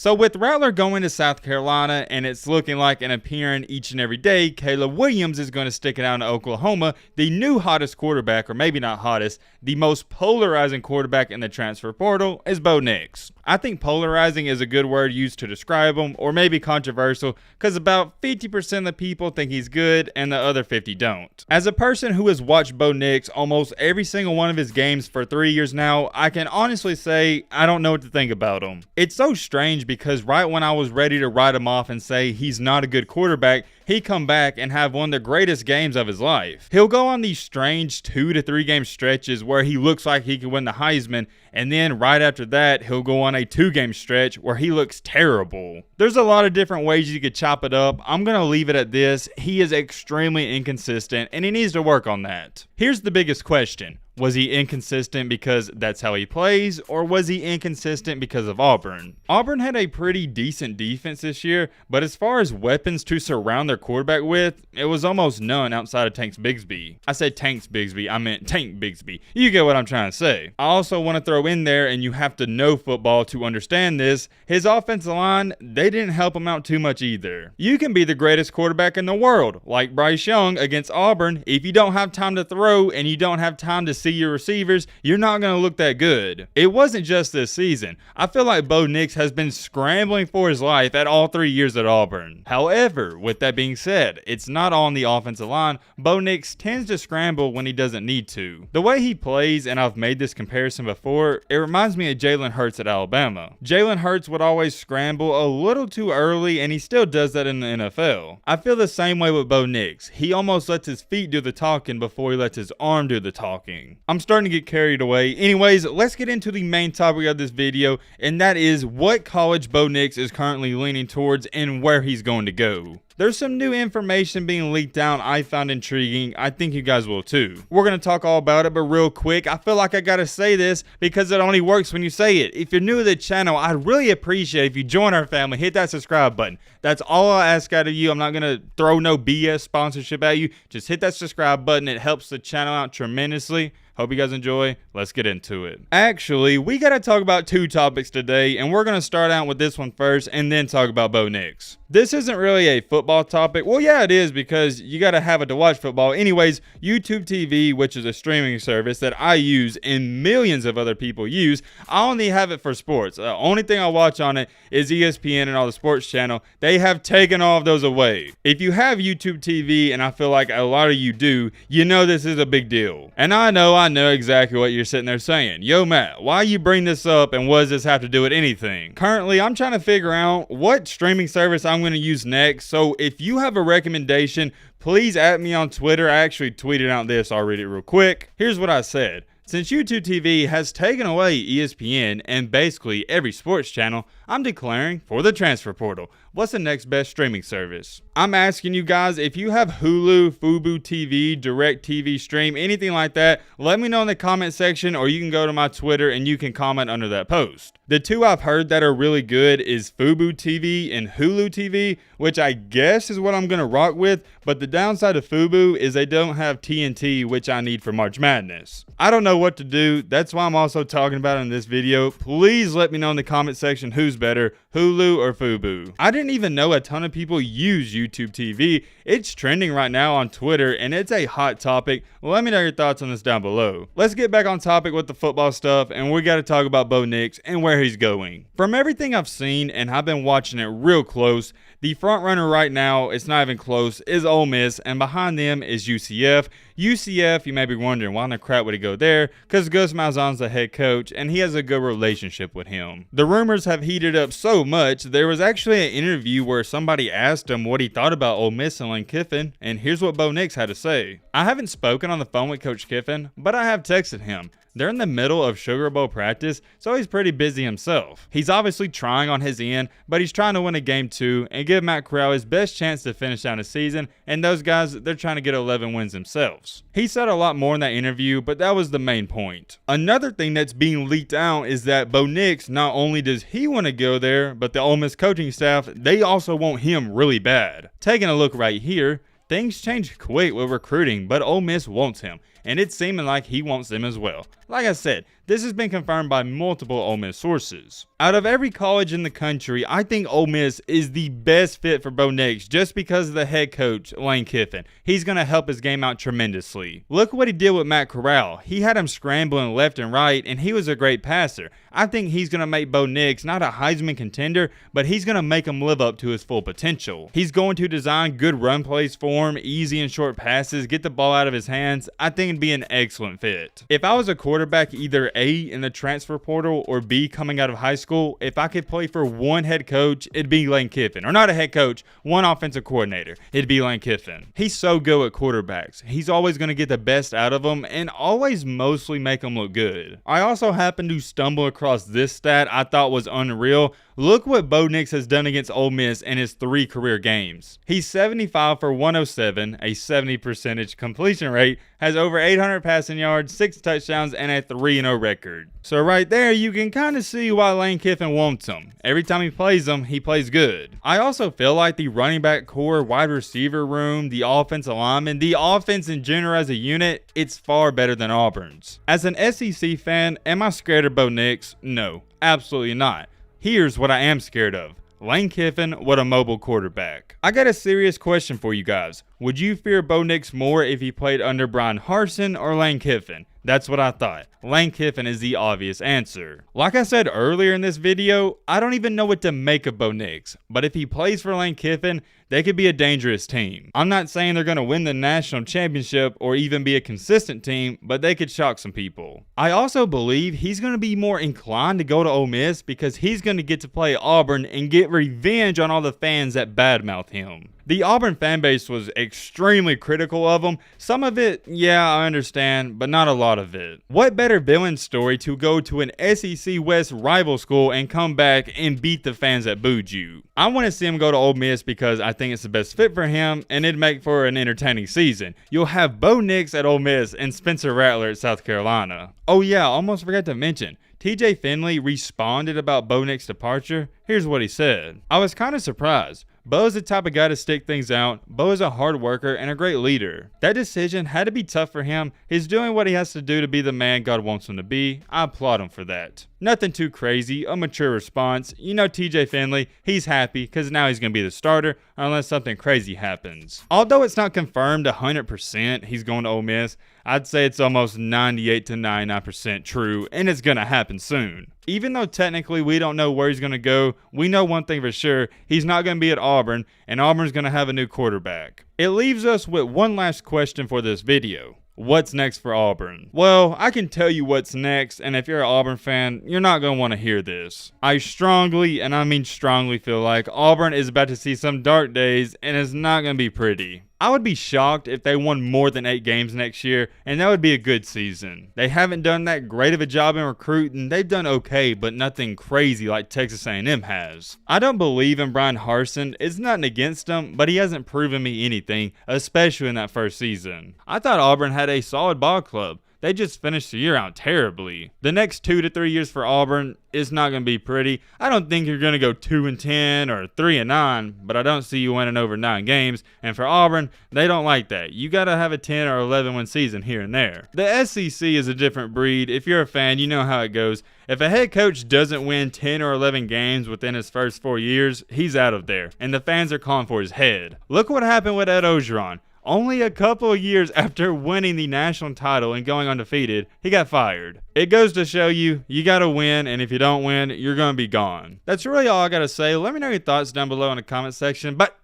So with Rattler going to South Carolina and it's looking like an appearing each and every day, Caleb Williams is going to stick it out in Oklahoma. The new hottest quarterback, or maybe not hottest, the most polarizing quarterback in the transfer portal is Bo Nix. I think polarizing is a good word used to describe him, or maybe controversial, because about 50% of the people think he's good and the other 50 don't. As a person who has watched Bo Nix almost every single one of his games for 3 years now, I can honestly say I don't know what to think about him. It's so strange because right when I was ready to write him off and say he's not a good quarterback, he come back and have one of the greatest games of his life. He'll go on these strange 2 to 3 game stretches where he looks like he could win the Heisman, and then right after that, he'll go on a 2-game stretch where he looks terrible. There's a lot of different ways you could chop it up. I'm going to leave it at this. He is extremely inconsistent, and he needs to work on that. Here's the biggest question. Was he inconsistent because that's how he plays, or was he inconsistent because of Auburn? Auburn had a pretty decent defense this year, but as far as weapons to surround their quarterback with, it was almost none outside of Tank Bigsby. I said Tank Bigsby, I meant Tank Bigsby. You get what I'm trying to say. I also want to throw in there, and you have to know football to understand this, his offensive line, they didn't help him out too much either. You can be the greatest quarterback in the world, like Bryce Young against Auburn. If you don't have time to throw and you don't have time to see your receivers, you're not going to look that good. It wasn't just this season. I feel like Bo Nix has been scrambling for his life at all 3 years at Auburn. However, with that being said, it's not on the offensive line. Bo Nix tends to scramble when he doesn't need to. The way he plays, and I've made this comparison before, it reminds me of Jalen Hurts at Alabama. Jalen Hurts would always scramble a little too early, and he still does that in the NFL. I feel the same way with Bo Nix. He almost lets his feet do the talking before he lets his arm do the talking. I'm starting to get carried away. Anyways, let's get into the main topic of this video, and that is what college Bo Nix is currently leaning towards and where he's going to go. There's some new information being leaked out I found intriguing. I think you guys will too. We're going to talk all about it, but real quick, I feel like I got to say this because it only works when you say it. If you're new to the channel, I'd really appreciate if you join our family, hit that subscribe button. That's all I ask out of you. I'm not going to throw no BS sponsorship at you. Just hit that subscribe button. It helps the channel out tremendously. Hope you guys enjoy. Let's get into it. Actually, we got to talk about 2 topics today, and we're going to start out with this one first and then talk about Bo Nix. This isn't really a football topic. Well, yeah, it is because you got to have it to watch football. Anyways, YouTube TV, which is a streaming service that I use and millions of other people use, I only have it for sports. The only thing I watch on it is ESPN and all the sports channel. They have taken all of those away. If you have YouTube TV, and I feel like a lot of you do, you know this is a big deal. And I know exactly what you're sitting there saying. Yo, Matt, why you bring this up and what does this have to do with anything? Currently, I'm trying to figure out what streaming service I'm going to use next. So if you have a recommendation, please at me on Twitter. I actually tweeted out this. I'll read it real quick. Here's what I said. Since YouTube TV has taken away ESPN and basically every sports channel, I'm declaring for the transfer portal. What's the next best streaming service? I'm asking you guys, if you have Hulu, Fubo TV, DirecTV Stream, anything like that, let me know in the comment section, or you can go to my Twitter and you can comment under that post. The 2 I've heard that are really good is Fubo TV and Hulu TV, which I guess is what I'm going to rock with, but the downside of Fubo is they don't have TNT, which I need for March Madness. I don't know what to do. That's why I'm also talking about it in this video. Please let me know in the comment section who's better, Hulu or Fubo. I didn't even know a ton of people use YouTube TV. It's trending right now on Twitter and it's a hot topic. Let me know your thoughts on this down below. Let's get back on topic with the football stuff, and we got to talk about Bo Nix and where he's going. From everything I've seen, and I've been watching it real close, the front runner right now, it's not even close, is Ole Miss, and behind them is UCF. UCF, you may be wondering, why in the crap would he go there? Because Gus Malzahn's the head coach, and he has a good relationship with him. The rumors have heated up so much, there was actually an interview where somebody asked him what he thought about Ole Miss and Lane Kiffin, and here's what Bo Nix had to say. I haven't spoken on the phone with Coach Kiffin, but I have texted him. They're in the middle of Sugar Bowl practice, so he's pretty busy himself. He's obviously trying on his end, but he's trying to win a game 2 and give Matt Corral his best chance to finish out his season, and those guys, they're trying to get 11 wins themselves. He said a lot more in that interview, but that was the main point. Another thing that's being leaked out is that Bo Nix, not only does he want to go there, but the Ole Miss coaching staff, they also want him really bad. Taking a look right here, things change quick with recruiting, but Ole Miss wants him. and it's seeming like he wants them as well. Like I said, this has been confirmed by multiple Ole Miss sources. Out of every college in the country, I think Ole Miss is the best fit for Bo Nix just because of the head coach, Lane Kiffin. He's going to help his game out tremendously. Look what he did with Matt Corral. He had him scrambling left and right, and he was a great passer. I think he's going to make Bo Nix not a Heisman contender, but he's going to make him live up to his full potential. He's going to design good run plays for him, easy and short passes, get the ball out of his hands. I think it'd be an excellent fit. If I was a quarterback, either A, in the transfer portal, or B, coming out of high school, if I could play for one head coach, it'd be Lane Kiffin. Or not a head coach, one offensive coordinator. It'd be Lane Kiffin. He's so good at quarterbacks. He's always going to get the best out of them and always mostly make them look good. I also happened to stumble across this stat I thought was unreal. Look what Bo Nix has done against Ole Miss in his 3 career games. He's 75 for 107, a 70% completion rate, has over 800 passing yards, 6 touchdowns, and a 3-0 record. So right there, you can kind of see why Lane Kiffin wants him. Every time he plays them, he plays good. I also feel like the running back core, wide receiver room, the offensive linemen, the offense in general as a unit, it's far better than Auburn's. As an SEC fan, am I scared of Bo Nix? No, absolutely not. Here's what I am scared of. Lane Kiffin, what a mobile quarterback. I got a serious question for you guys. Would you fear Bo Nix more if he played under Bryan Harsin or Lane Kiffin? That's what I thought. Lane Kiffin is the obvious answer. Like I said earlier in this video, I don't even know what to make of Bo Nix, but if he plays for Lane Kiffin, they could be a dangerous team. I'm not saying they're going to win the national championship or even be a consistent team, but they could shock some people. I also believe he's going to be more inclined to go to Ole Miss because he's going to get to play Auburn and get revenge on all the fans that badmouth him. The Auburn fan base was extremely critical of him. Some of it, yeah, I understand, but not a lot of it. What better villain story to go to an SEC West rival school and come back and beat the fans that booed you? I want to see him go to Ole Miss because I think it's the best fit for him and it'd make for an entertaining season. You'll have Bo Nix at Ole Miss and Spencer Rattler at South Carolina. Oh yeah, I almost forgot to mention. TJ Finley responded about Bo Nix's departure. Here's what he said. I was kind of surprised. Bo is the type of guy to stick things out. Bo is a hard worker and a great leader. That decision had to be tough for him. He's doing what he has to do to be the man God wants him to be. I applaud him for that. Nothing too crazy, a mature response. You know TJ Finley, he's happy because now he's going to be the starter unless something crazy happens. Although it's not confirmed 100% he's going to Ole Miss, I'd say it's almost 98 to 99% true and it's going to happen soon. Even though technically we don't know where he's going to go, we know one thing for sure, he's not going to be at Auburn and Auburn's going to have a new quarterback. It leaves us with one last question for this video. What's next for Auburn? Well, I can tell you what's next, and if you're an Auburn fan, you're not going to want to hear this. I strongly, and I mean strongly, feel like Auburn is about to see some dark days, and it's not going to be pretty. I would be shocked if they won more than 8 games next year, and that would be a good season. They haven't done that great of a job in recruiting. They've done okay, but nothing crazy like Texas A&M has. I don't believe in Bryan Harsin. It's nothing against him, but he hasn't proven me anything, especially in that first season. I thought Auburn had a solid ball club. They just finished the year out terribly. The next 2 to 3 years for Auburn is not going to be pretty. I don't think you're going to go 2-10 or 3-9, but I don't see you winning over 9 games. And for Auburn, they don't like that. You got to have a 10 or 11 win season here and there. The SEC is a different breed. If you're a fan, you know how it goes. If a head coach doesn't win 10 or 11 games within his first 4 years, he's out of there, and the fans are calling for his head. Look what happened with Ed Orgeron. Only a couple of years after winning the national title and going undefeated, he got fired. It goes to show you, you gotta win, and if you don't win, you're gonna be gone. That's really all I gotta say. Let me know your thoughts down below in the comment section, but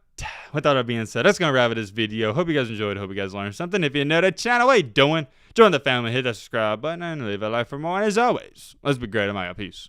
with all that being said, that's gonna wrap it this video. Hope you guys enjoyed, hope you guys learned something. If you're new to the channel, what are you doing? Join the family, hit that subscribe button, and leave a like for more. And as always, let's be great. I'm out. Peace.